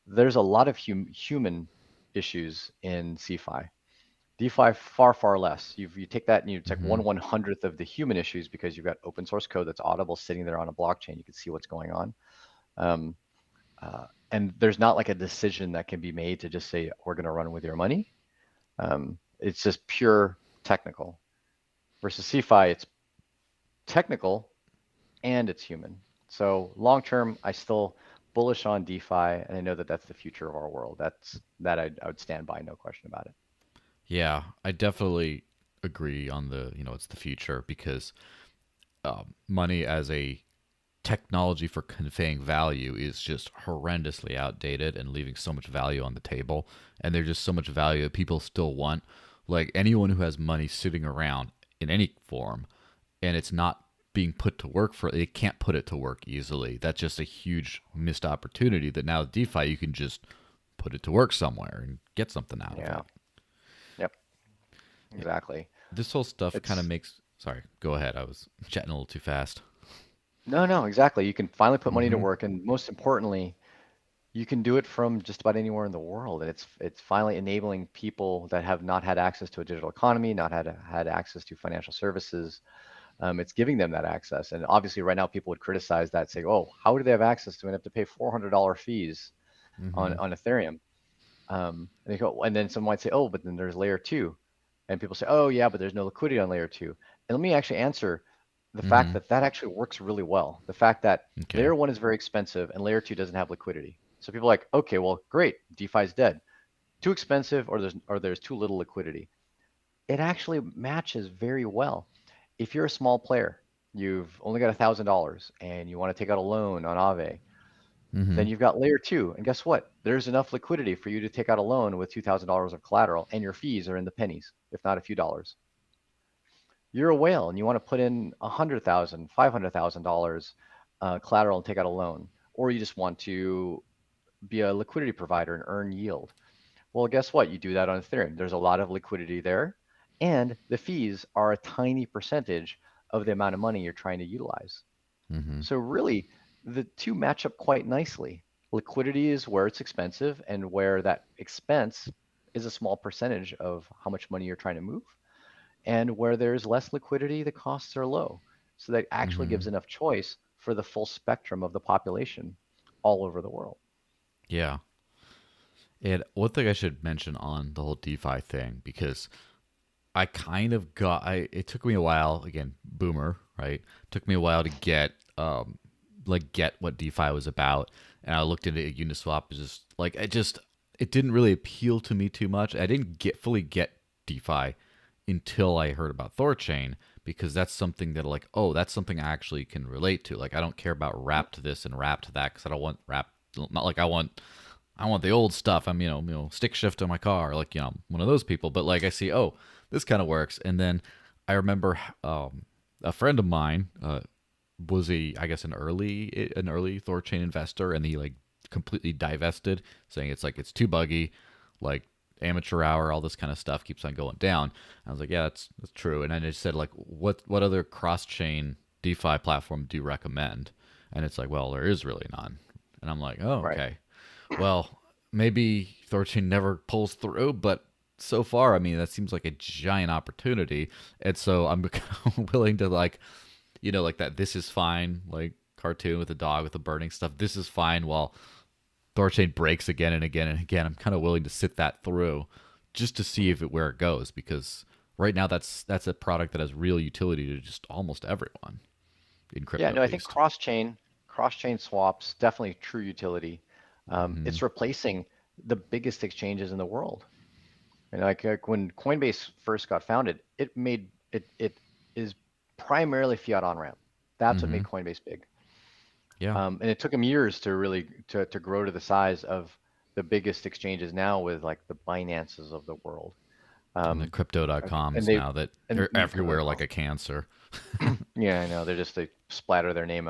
There's a lot of human issues in CeFi. DeFi far, far less. You take that and you take Mm-hmm. 1/100th of the human issues because you've got open source code that's audible sitting there on a blockchain. You can see what's going on. Um, and there's not like a decision that can be made to just say, we're going to run with your money. It's just pure technical. Versus CeFi, it's technical and it's human. So long term, I still bullish on DeFi, and I know that that's the future of our world. I would stand by, no question about it. Yeah, I definitely agree on it's the future because money as a technology for conveying value is just horrendously outdated and leaving so much value on the table. And there's just so much value that people still want. Like anyone who has money sitting around in any form and it's not being put to work for, they can't put it to work easily. That's just a huge missed opportunity that now with DeFi, you can just put it to work somewhere and get something out of Yeah. it. Yep. Exactly. This whole stuff kind of It's makes. Sorry, go ahead. I was chatting a little too fast. no, no, exactly. You can finally put money to Mm-hmm. work, and most importantly, you can do it from just about anywhere in the world. And it's finally enabling people that have not had access to a digital economy, not had access to financial services. It's giving them that access. And obviously, right now, people would criticize that, say, "Oh, how do they have access to it? And have to pay $400 fees Mm-hmm. on Ethereum?" And they go, and then someone might say, "Oh, but then there's layer two," and people say, "Oh, yeah, but there's no liquidity on layer two." And let me actually answer the fact Mm-hmm. that that actually works really well. The fact that Okay. layer one is very expensive and layer two doesn't have liquidity. So people are like, okay, well, great, DeFi is dead. Too expensive, or there's too little liquidity. It actually matches very well. If you're a small player, you've only got $1,000 and you want to take out a loan on Aave, Mm-hmm. then you've got layer two. And guess what? There's enough liquidity for you to take out a loan with $2,000 of collateral, and your fees are in the pennies, if not a few dollars. You're a whale and you want to put in $100,000, $500,000 collateral and take out a loan, or you just want to be a liquidity provider and earn yield. Well, guess what? You do that on Ethereum. There's a lot of liquidity there, and the fees are a tiny percentage of the amount of money you're trying to utilize. Mm-hmm. So really, the two match up quite nicely. Liquidity is where it's expensive and where that expense is a small percentage of how much money you're trying to move. And where there's less liquidity, the costs are low. So that actually Mm-hmm. gives enough choice for the full spectrum of the population all over the world. Yeah. And one thing I should mention on the whole DeFi thing, because I kind of got I it took me a while, again, boomer, right? Took me a while to get what DeFi was about. And I looked into Uniswap, just like it didn't really appeal to me too much. I didn't get fully get DeFi until I heard about Thorchain, because that's something that, like, oh, that's something I actually can relate to. Like, I don't care about wrap to this and wrap to that, because I don't want wrap. Not like I want the old stuff. I'm, stick shift on my car, like, I'm one of those people. But like, I see, oh, this kind of works. And then I remember a friend of mine was I guess an early Thorchain investor, and he like completely divested, saying it's too buggy, like amateur hour, all this kind of stuff keeps on going down. I was like, yeah, that's true. And then it said, like, what other cross chain DeFi platform do you recommend? And it's like, well, there is really none. And I'm like, oh, Right. okay. Well, maybe Thorchain never pulls through, but so far, I mean, that seems like a giant opportunity. And so I'm willing to, like, like that "This Is Fine" like cartoon with the dog with the burning stuff. This is fine while Thorchain breaks again and again and again. I'm kind of willing to sit that through just to see if where it goes, because right now that's a product that has real utility to just almost everyone in Yeah, crypto, no, at I think least. cross chain swaps definitely true utility. Hmm. It's replacing the biggest exchanges in the world. And like when Coinbase first got founded, it is primarily fiat on ramp. That's what Hmm. made Coinbase big. Yeah. And it took them years to really to grow to the size of the biggest exchanges now, with like the Binances of the world. And the Um, and crypto.coms they now that and they're everywhere like crypto.com. a cancer. Yeah, I know. They splatter their name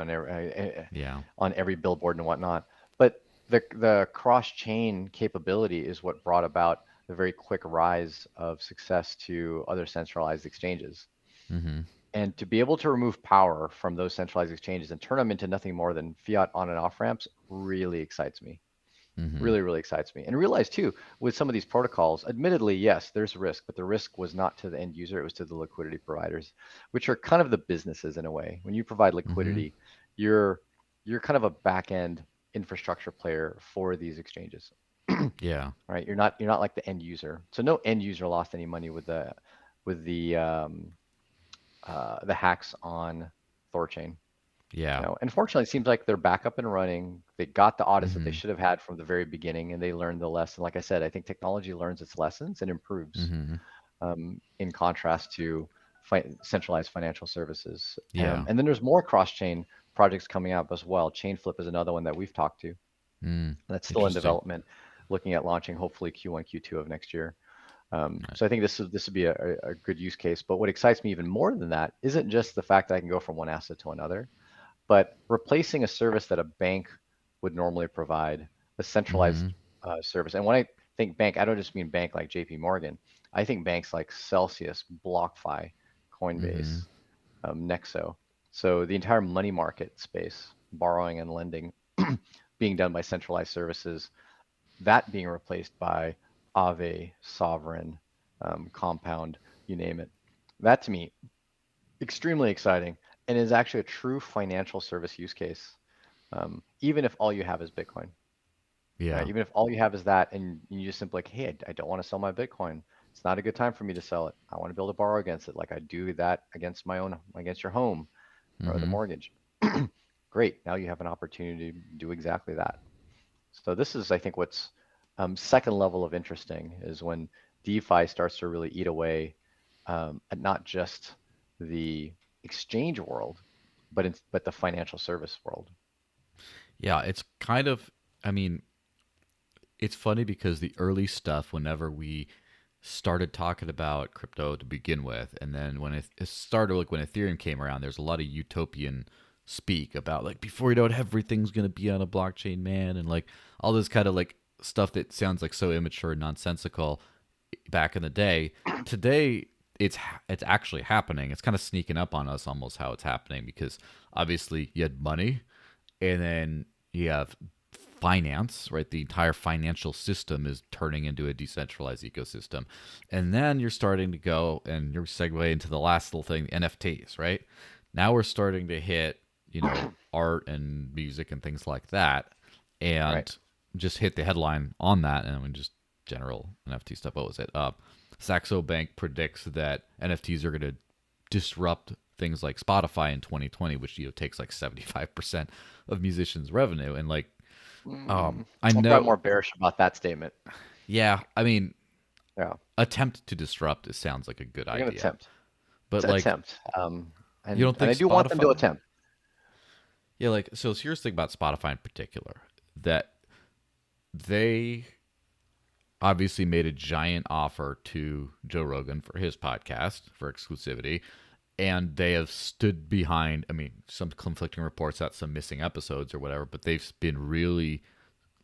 Yeah. on every billboard and whatnot. But the cross-chain capability is what brought about the very quick rise of success to other centralized exchanges. Hmm. And to be able to remove power from those centralized exchanges and turn them into nothing more than fiat on and off ramps really excites me. Hmm. Really, really excites me. And realize too, with some of these protocols, admittedly, yes, there's risk, but the risk was not to the end user, it was to the liquidity providers, which are kind of the businesses in a way. When you provide Hmm. liquidity, you're you're kind of a back end infrastructure player for these exchanges. Yeah. Right? You're not like the end user. So no end user lost any money with the hacks on Thorchain. Yeah. Unfortunately, it seems like they're back up and running. They got the audits that they Hmm. should have had from the very beginning, and they learned the lesson. Like I said, I think technology learns its lessons and improves, Hmm. in contrast to centralized financial services. Yeah. And then there's more cross-chain projects coming up as well. Chainflip is another one that we've talked to Mm. that's still in Interesting. development, looking at launching hopefully Q1, Q2 of next year. Right. So I think this would be a good use case. But what excites me even more than that isn't just the fact that I can go from one asset to another, but replacing a service that a bank would normally provide, a centralized Hmm. service. And when think bank, I don't just mean bank like JP Morgan. I think banks like Celsius, BlockFi, Mm-hmm. Coinbase, Nexo. So the entire money market space, borrowing and lending, being done by centralized services, that being replaced by Aave, Sovereign, Compound, you name it. That to me, extremely exciting and is actually a true financial service use case. Even if all you have is Bitcoin, right? Yeah. Even if all you have is that and you just simply like, hey, I don't want to sell my Bitcoin. It's not a good time for me to sell it. I want to be able to borrow against it like I do that against my own, against your home or the Mm-hmm. mortgage. Great. Now you have an opportunity to do exactly that. So this is, I think, what's second level of interesting is when DeFi starts to really eat away at not just the exchange world, but the financial service world. Yeah, it's kind of, I mean, it's funny because the early stuff, whenever we started talking about crypto to begin with, and then when it started, like when Ethereum came around, there's a lot of utopian speak about like before you know it, everything's gonna be on a blockchain, man, and like all this kind of like stuff that sounds like so immature and nonsensical back in the day. Today, it's actually happening. It's kind of sneaking up on us almost how it's happening because obviously you had money and then you have finance, right? The entire financial system is turning into a decentralized ecosystem. And then you're starting to go and you're segue into the last little thing, NFTs, right? Now we're starting to hit, art and music and things like that. Right. And just hit the headline on that and then just general NFT stuff. What was it? Saxo Bank predicts that NFTs are going to disrupt things like Spotify in 2020, which takes like 75% of musicians' revenue. And like, I I'm probably know, more bearish about that statement. yeah, I mean, Yeah, attempt to disrupt it sounds like a good they're gonna idea, attempt. but like, Attempt. you don't And I think do want them to Spotify? attempt. Yeah, like, so here's the thing about Spotify in particular that they obviously made a giant offer to Joe Rogan for his podcast for exclusivity. And they have stood behind, I mean, some conflicting reports about some missing episodes or whatever, but they've been really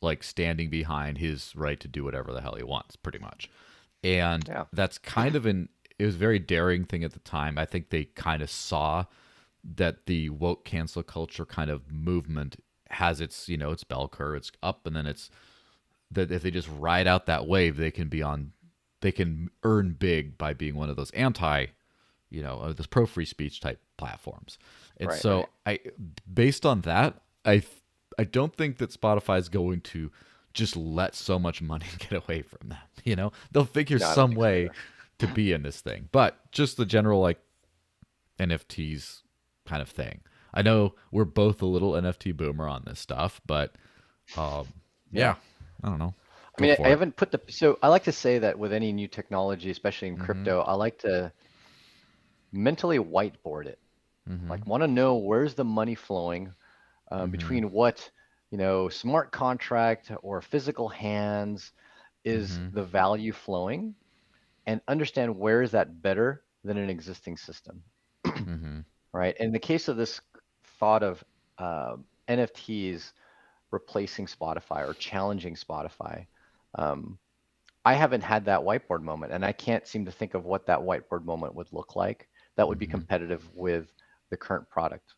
like standing behind his right to do whatever the hell he wants, pretty much. And Yeah. that's kind of it was a very daring thing at the time. I think they kind of saw that the woke cancel culture kind of movement has its, its bell curve, it's up, and then it's that if they just ride out that wave, they can earn big by being one of those those pro free speech type platforms. And Right. so Right. based on that, I don't think that Spotify is going to just let so much money get away from them. They'll figure No, I don't some think so way either. to be in this thing. But just the general like NFTs kind of thing. I know we're both a little NFT boomer on this stuff, but um, Yeah. yeah, I don't know. I Go mean, I for it. haven't put the, so I like to say that with any new technology, especially in Mm-hmm. crypto, I like to mentally whiteboard it. Mm-hmm. Like, want to know where's the money flowing Mm-hmm. between what, smart contract or physical hands is Mm-hmm. the value flowing, and understand where is that better than an existing system, Mm-hmm. right? In the case of this thought of uh, NFTs replacing Spotify or challenging Spotify, um, I haven't had that whiteboard moment, and I can't seem to think of what that whiteboard moment would look like that would be Mm-hmm. competitive with the current product.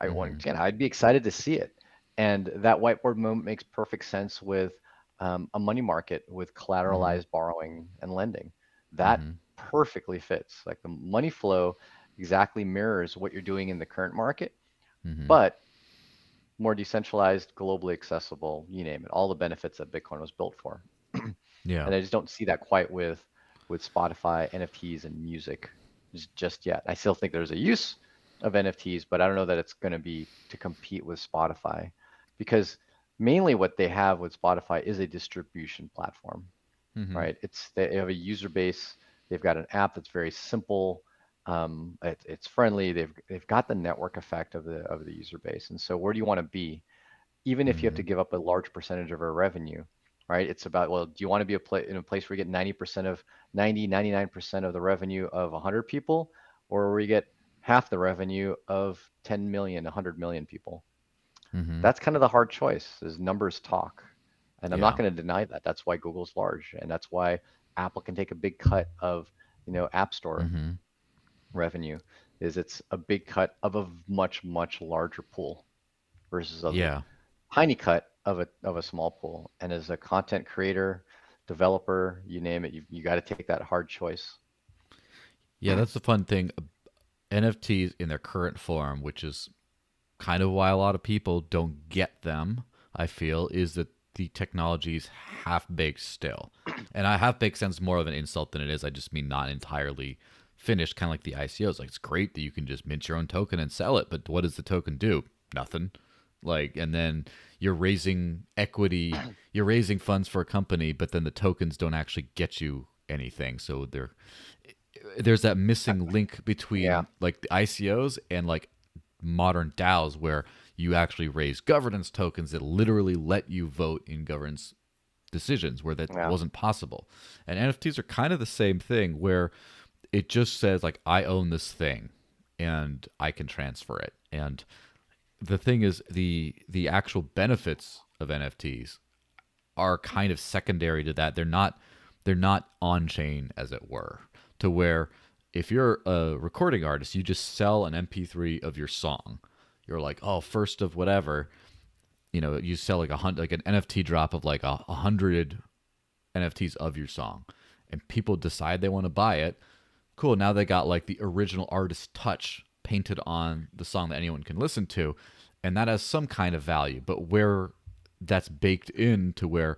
I want Mm-hmm. again, I'd be excited to see it, and that whiteboard moment makes perfect sense with a money market with Mm-hmm. collateralized borrowing and lending. That Mm-hmm. perfectly fits. Like the money flow exactly mirrors what you're doing in the current market, Mm-hmm. but more decentralized, globally accessible, you name it, all the benefits that Bitcoin was built for. Yeah. And I just don't see that quite with Spotify, NFTs, and music just yet. I still think there's a use of NFTs, but I don't know that it's going to be to compete with Spotify, because mainly what they have with Spotify is a distribution platform, Mm-hmm. right? They have a user base. They've got an app that's very simple. It's friendly. They've got the network effect of the user base. And so where do you want to be? Even if you have Mm-hmm. to give up a large percentage of our revenue, right? It's about, well, do you want to be in a place where you get 90% of 99% of the revenue of 100 people, or where you get half the revenue of 10 million, 100 million people? Mm-hmm. That's kind of the hard choice, is numbers talk. And I'm not Yeah. going to deny that. That's why Google's large, and that's why Apple can take a big cut of, App Store Mm-hmm. revenue. Is it's a big cut of a much, much larger pool versus a Yeah. tiny cut of a small pool. And as a content creator, developer, you name it, you got to take that hard choice. Yeah, that's the fun thing. NFTs in their current form, which is kind of why a lot of people don't get them, I feel, is that the technology is half baked still. And I half baked sounds more of an insult than it is. I just mean not entirely finished, kind of like the ICOs. Like, it's great that you can just mint your own token and sell it, but what does the token do? Nothing. Like, and then you're raising equity, you're raising funds for a company, but then the tokens don't actually get you anything. So there's that missing link Yeah, between like the ICOs and like modern DAOs where you actually raise governance tokens that literally let you vote in governance decisions where that yeah. wasn't possible. And NFTs are kind of the same thing where it just says like I own this thing and I can transfer it. And the thing is the actual benefits of NFTs are kind of secondary to that. They're not on chain as it were, to where if you're a recording artist, you just sell an MP3 of your song. You're like, oh, first of whatever, you sell like like an NFT drop of like 100 NFTs of your song, and people decide they want to buy it. Cool. Now they got like the original artist touch painted on the song that anyone can listen to, and that has some kind of value. But where that's baked into where,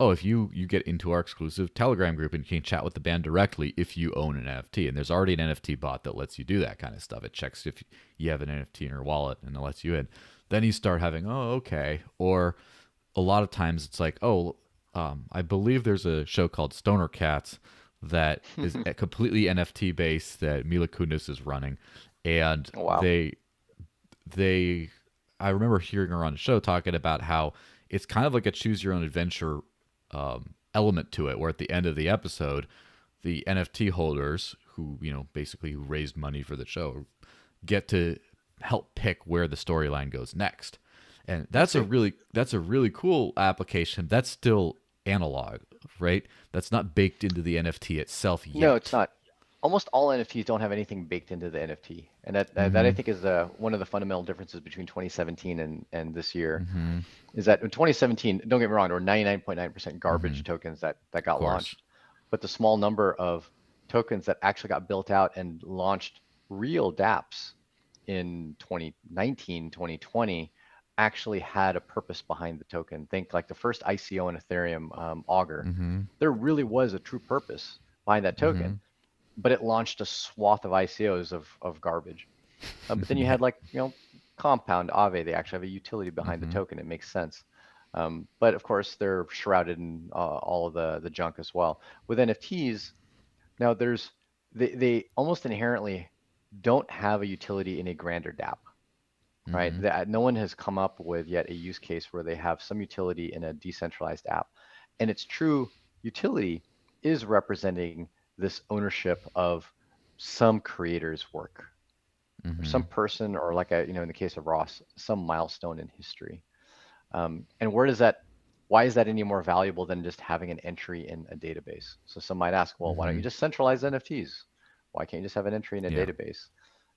oh, if you get into our exclusive Telegram group and you can chat with the band directly if you own an NFT, and there's already an NFT bot that lets you do that kind of stuff. It checks if you have an NFT in your wallet and it lets you in. Then you start having, oh, okay. Or a lot of times it's like, oh, I believe there's a show called Stoner Cats that is completely NFT based that Mila Kunis is running, and Oh, wow. they I remember hearing her on the show talking about how it's kind of like a choose your own adventure element to it, where at the end of the episode, the NFT holders who basically who raised money for the show get to help pick where the storyline goes next. And I see. that's a really cool application. That's still analog, right? That's not baked into the NFT itself No, it's yet. not. Almost all NFTs don't have anything baked into the NFT, and that I Mm-hmm. think is one of the fundamental differences between 2017 and this year. Mm-hmm. Is that in 2017, don't get me wrong, there were 99.9% Mm-hmm. garbage tokens that Of got course. launched, but the small number of tokens that actually got built out and launched real dApps in 2019, 2020 actually had a purpose behind the token. Think like the first ICO in Ethereum, Augur. Mm-hmm. There really was a true purpose behind that Mm-hmm. token, but it launched a swath of ICOs of garbage. But then you Yeah. had like, Compound, Aave, they actually have a utility behind the Mm-hmm. token. It makes sense. But of course, they're shrouded in all of the junk as well. With NFTs, now they almost inherently don't have a utility in a grander dApp, right? Mm-hmm. No one has come up with yet a use case where they have some utility in a decentralized app. And its true utility is representing this ownership of some creator's work or Mm-hmm. some person or like in the case of Ross, some milestone in history. And why is that any more valuable than just having an entry in a database? So some might ask, well, why don't Mm-hmm. you just centralize NFTs? Why can't you just have an entry in a Yeah. database?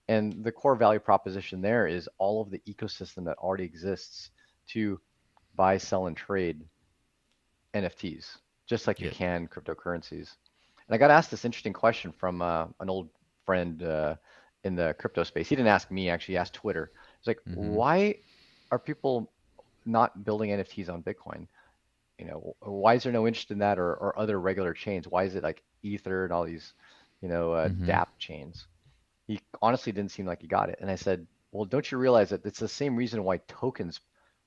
And the core value proposition there is all of the ecosystem that already exists to buy, sell, and trade NFTs, just like you Yeah. can cryptocurrencies. And I got asked this interesting question from an old friend in the crypto space. He didn't ask me, actually, he asked Twitter. He's like, Mm-hmm. why are people not building NFTs on Bitcoin? Why is there no interest in that or other regular chains? Why is it like Ether and all these, Mm-hmm. dApp chains? He honestly didn't seem like he got it. And I said, well, don't you realize that it's the same reason why tokens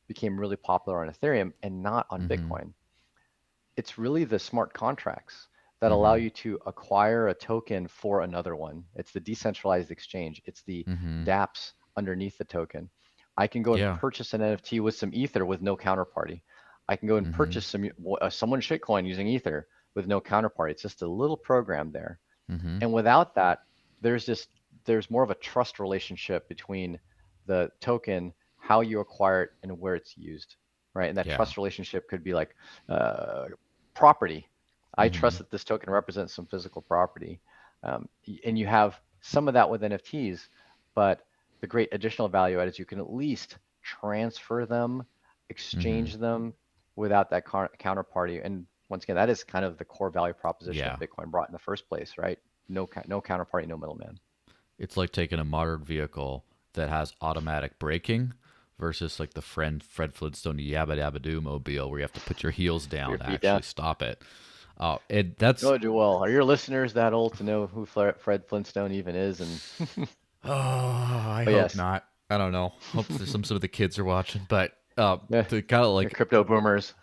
became really popular on Ethereum and not on Mm-hmm. Bitcoin? It's really the smart contracts that allow Mm-hmm. you to acquire a token for another one. It's the decentralized exchange. It's the Mm-hmm. dApps underneath the token. I can go and Yeah. purchase an NFT with some Ether with no counterparty. I can go and Mm-hmm. purchase someone's shitcoin using Ether with no counterparty. It's just a little program there. Mm-hmm. And without that, there's just there's more of a trust relationship between the token, how you acquire it, and where it's used. right? And that Yeah. trust relationship could be like property. I Hmm. trust that this token represents some physical property. And you have some of that with NFTs, but the great additional value add is you can at least transfer them, Hmm. exchange them without that counterparty. And once again, that is kind of the core value proposition Yeah. of Bitcoin brought in the first place, right? No counterparty, no middleman. It's like taking a modern vehicle that has automatic braking versus like the Fred Flintstone Yabba Dabba Doo mobile where you have to put your heels Put your down to feet down. actually stop it. That's Oh, Joel, are your listeners that old to know who Fred Flintstone even is? And oh, I but hope yes, not. I don't know. Hope there's some of the kids are watching, but yeah, to kind of the like crypto boomers.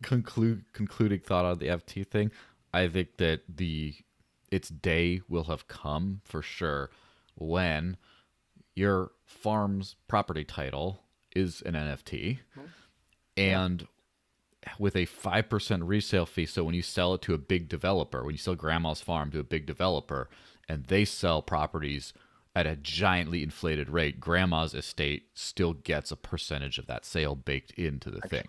concluding thought on the FT thing, I think that its day will have come for sure when your farm's property title is an NFT Yeah. and with a 5% resale fee. So when you sell it to a big developer, when you sell grandma's farm to a big developer and they sell properties at a giantly inflated rate, grandma's estate still gets a percentage of that sale baked into the thing.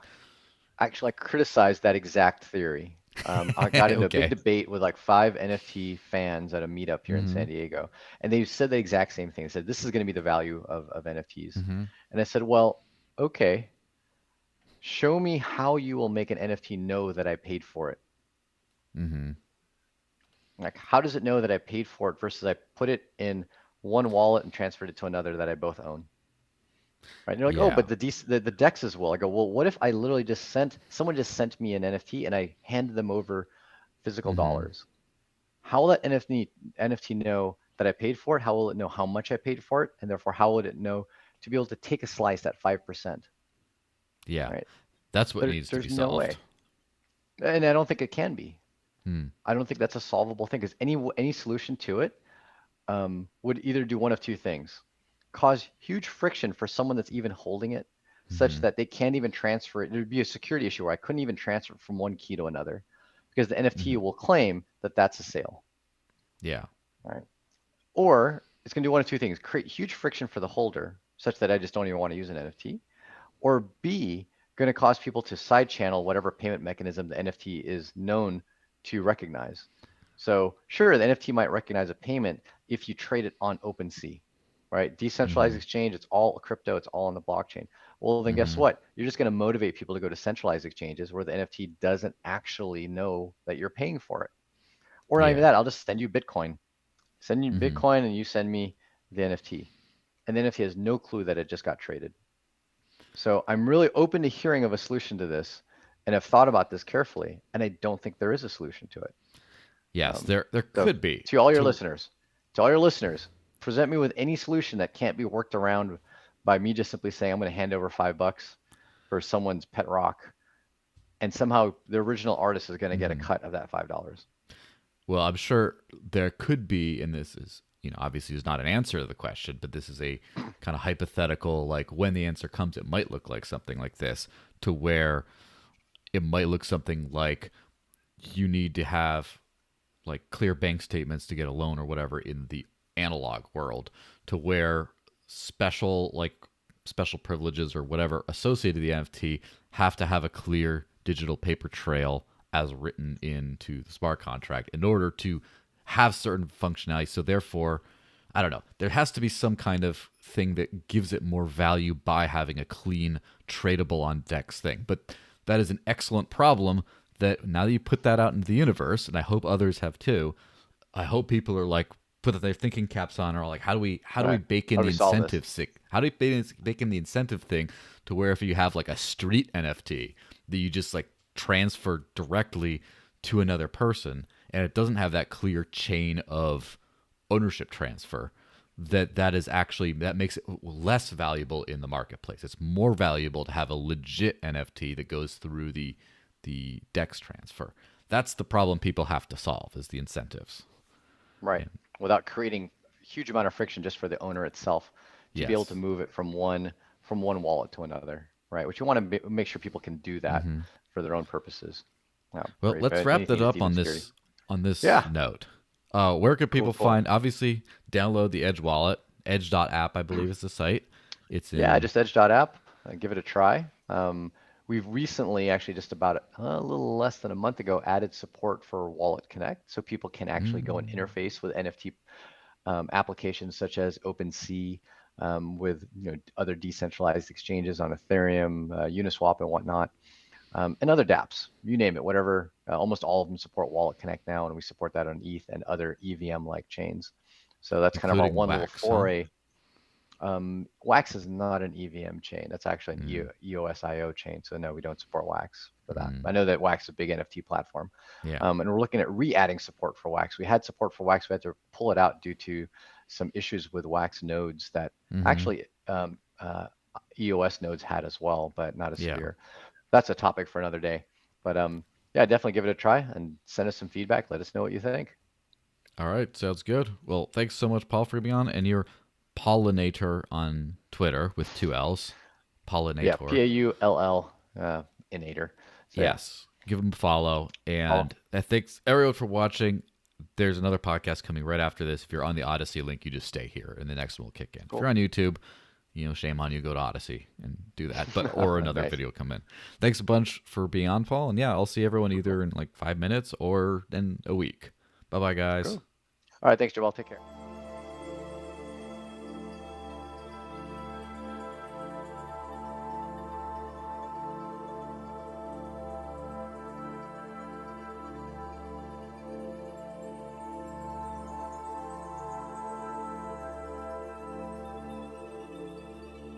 Actually, I criticized that exact theory. I got into a big Okay. debate with like 5 NFT fans at a meetup here in Mm-hmm. San Diego, and they said the exact same thing. They said, this is going to be the value of NFTs. Mm-hmm. And I said, well, okay, show me how you will make an NFT know that I paid for it. Mm-hmm. Like, how does it know that I paid for it versus I put it in one wallet and transferred it to another that I both own? Right? And you're like, oh, Yeah. but the DEXs will. I go, well, what if I literally someone just sent me an NFT and I handed them over physical Mm-hmm. dollars? How will that NFT know that I paid for it? How will it know how much I paid for it? And therefore, how would it know to be able to take a slice at 5%? Yeah. Right? That's what needs to be There's no solved. way. And I don't think it can be. Hmm. I don't think that's a solvable thing because any solution to it would either do one of two things: cause huge friction for someone that's even holding it, such Mm-hmm. that they can't even transfer it. There'd be a security issue where I couldn't even transfer it from one key to another because the NFT Mm-hmm. will claim that that's a sale. Yeah. All right. Or it's going to do one of two things: create huge friction for the holder, such that I just don't even want to use an NFT, or B, going to cause people to side channel whatever payment mechanism the NFT is known to recognize. So sure, the NFT might recognize a payment if you trade it on OpenSea, right? Decentralized Mm-hmm. exchange, it's all crypto, it's all on the blockchain. Well, then guess Mm-hmm. what? You're just going to motivate people to go to centralized exchanges where the NFT doesn't actually know that you're paying for it. Or not even Yeah. that, I'll just send you Bitcoin. Send you Mm-hmm. Bitcoin and you send me the NFT. And the NFT has no clue that it just got traded. So I'm really open to hearing of a solution to this and have thought about this carefully, and I don't think there is a solution to it. Yes, Um, there so could be. to all your To listeners, to all your listeners, present me with any solution that can't be worked around by me just simply saying I'm going to hand over $5 for someone's pet rock, and somehow the original artist is going to get a mm-hmm. cut of that $5. Well, I'm sure there could be, and this is, obviously is not an answer to the question, but this is a kind of hypothetical, like when the answer comes, it might look like something like this, to where it might look something like you need to have like clear bank statements to get a loan or whatever in the analog world, to where special privileges or whatever associated with the NFT have to have a clear digital paper trail as written into the smart contract in order to have certain functionality. So therefore, I don't know. There has to be some kind of thing that gives it more value by having a clean, tradable on DEX thing. But that is an excellent problem that now that you put that out into the universe, and I hope others have too, I hope people are like put their thinking caps on, or like, how do we Right? bake in How do the we solve this? incentive how do we bake in the incentive thing to where if you have like a street NFT that you just like transfer directly to another person and it doesn't have that clear chain of ownership transfer, that is actually, that makes it less valuable in the marketplace. It's more valuable to have a legit NFT that goes through the DEX transfer. That's the problem people have to solve, is the incentives. Right. And Without creating a huge amount of friction just for the owner itself to be able to yes. move it from one wallet to another, right? Which you want to make sure people can do that Hmm. for their own purposes. Yeah, Well, great. let's But wrap anything that to up deepen security. on this Yeah, note. Where can cool, people cool. find? Obviously, download the Edge wallet. Edge.app, I believe, is the site. It's Yeah, in. just edge.app. Give it a try. we've recently, actually just about a little less than a month ago, added support for Wallet Connect, so people can actually go and interface with NFT applications such as OpenSea, with other decentralized exchanges on Ethereum, Uniswap, and whatnot, and other dApps. You name it, whatever. Almost all of them support Wallet Connect now, and we support that on ETH and other EVM-like chains. So that's kind of our Including one little Wax, foray. Wax is not an EVM chain. That's actually an EOSIO chain. So no, we don't support Wax for that. I know that Wax is a big NFT platform. Yeah. And we're looking at re-adding support for Wax. We had support for Wax. We had to pull it out due to some issues with Wax nodes that actually EOS nodes had as well, but not as severe. That's a topic for another day. But yeah, definitely give it a try and send us some feedback. Let us know what you think. All right, sounds good. Well, thanks so much, Paul, for being on. And you're Pollinator on Twitter with 2 L's. Pollinator. Yeah, Paull, Inator. So, yes, give him a follow. And thanks everyone for watching. There's another podcast coming right after this. If you're on the Odysee link, you just stay here, and the next one will kick in. Cool. If you're on YouTube, shame on you, go to Odysee and do that. But or another video come in. Thanks a bunch for being on, Paul. And yeah, I'll see everyone either in like 5 minutes or in a week. Bye-bye, guys. Cool. All right, thanks, Joel. Take care.